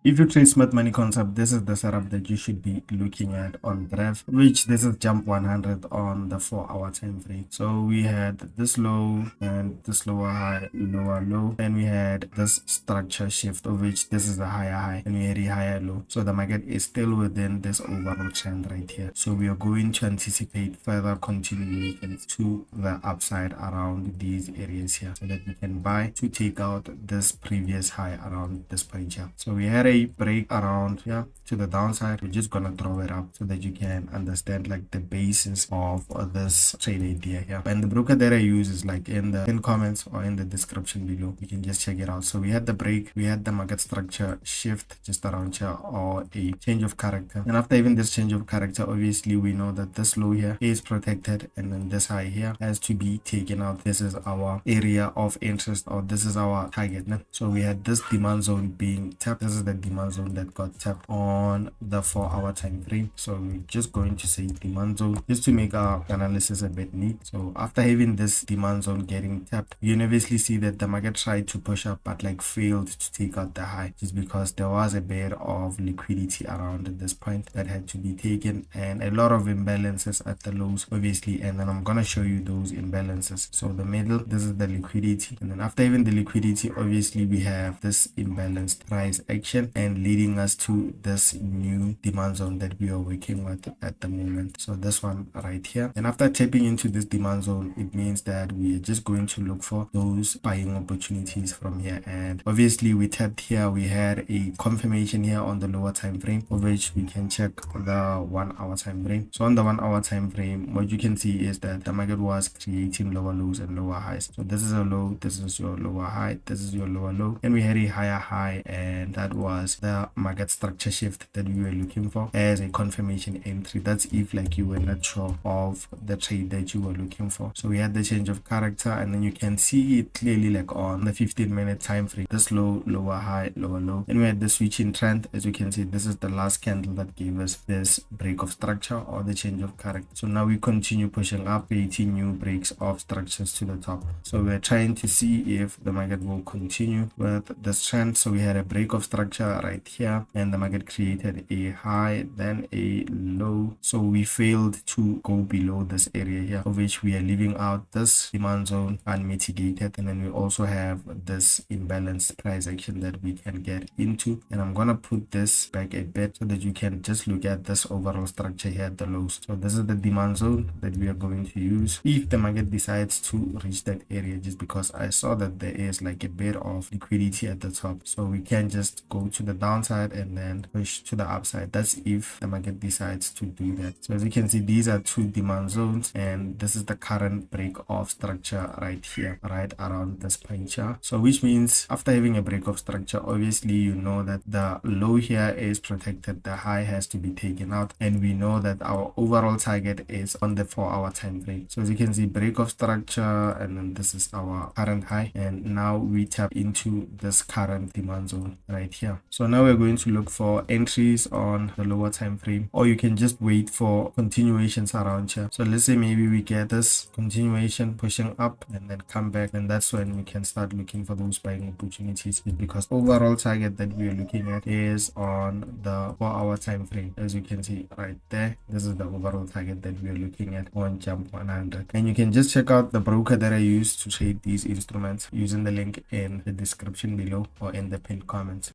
If you trade smart money concept, this is the setup that you should be looking at on Deriv, which this is jump 100 on the 4-hour time frame. So we had this low and this lower high, lower low, and we had this structure shift, of which this is a higher high and we had a higher low. So the market is still within this overall trend right here. So we are going to anticipate further continuations to the upside around these areas here, so that we can buy to take out this previous high around this point here. So we had a break around here to the downside. We're just gonna throw it up so that you can understand like the basis of this trade idea here. And the broker that I use is like in the comments or in the description below. You can just check it out. So we had the break, we had the market structure shift just around here, or a change of character. And after even this change of character, obviously we know that this low here is protected, and then this high here has to be taken out. This is our area of interest, or this is our target. So we had this demand zone being tapped. This is the demand zone that got tapped on the 4-hour time frame. So we're just going to say demand zone just to make our analysis a bit neat. So after having this demand zone getting tapped, you can obviously see that the market tried to push up but like failed to take out the high, just because there was a bit of liquidity around at this point that had to be taken, and a lot of imbalances at the lows obviously. And then I'm gonna show you those imbalances. So the middle, this is the liquidity, and then after even the liquidity, obviously we have this imbalanced price action, and leading us to this new demand zone that we are working with at the moment. So this one right here, and after tapping into this demand zone, it means that we are just going to look for those buying opportunities from here. And obviously we tapped here, we had a confirmation here on the lower time frame, of which we can check the 1-hour time frame. So on the 1-hour time frame, what you can see is that the market was creating lower lows and lower highs. So this is a low, this is your lower high, this is your lower low, and we had a higher high, and that was the market structure shift that we were looking for as a confirmation entry. That's if like you were not sure of the trade that you were looking for. So we had the change of character, and then you can see it clearly like on the 15-minute time frame, this low, lower high, lower low, and we had the switching trend. As you can see, this is the last candle that gave us this break of structure or the change of character. So now we continue pushing up, creating new breaks of structures to the top. So we're trying to see if the market will continue with this trend. So we had a break of structure right here, and the market created a high, then a low. So we failed to go below this area here, of which we are leaving out this demand zone unmitigated, and then we also have this imbalanced price action that we can get into. And I'm gonna put this back a bit so that you can just look at this overall structure here at the lows. So this is the demand zone that we are going to use if the market decides to reach that area, just because I saw that there is like a bit of liquidity at the top. So we can just go to the downside and then push to the upside. That's if the market decides to do that. So as you can see, these are two demand zones, and this is the current break of structure right here, right around this point here. So which means after having a break of structure, obviously you know that the low here is protected, the high has to be taken out, and we know that our overall target is on the 4-hour time frame. So as you can see, break of structure, and then this is our current high, and now we tap into this current demand zone right here. So now we're going to look for entries on the lower time frame, or you can just wait for continuations around here. So let's say maybe we get this continuation pushing up and then come back, and that's when we can start looking for those buying opportunities, because overall target that we are looking at is on the 4-hour time frame. As you can see right there, this is the overall target that we are looking at on jump 100. And you can just check out the broker that I use to trade these instruments using the link in the description below or in the pinned comments.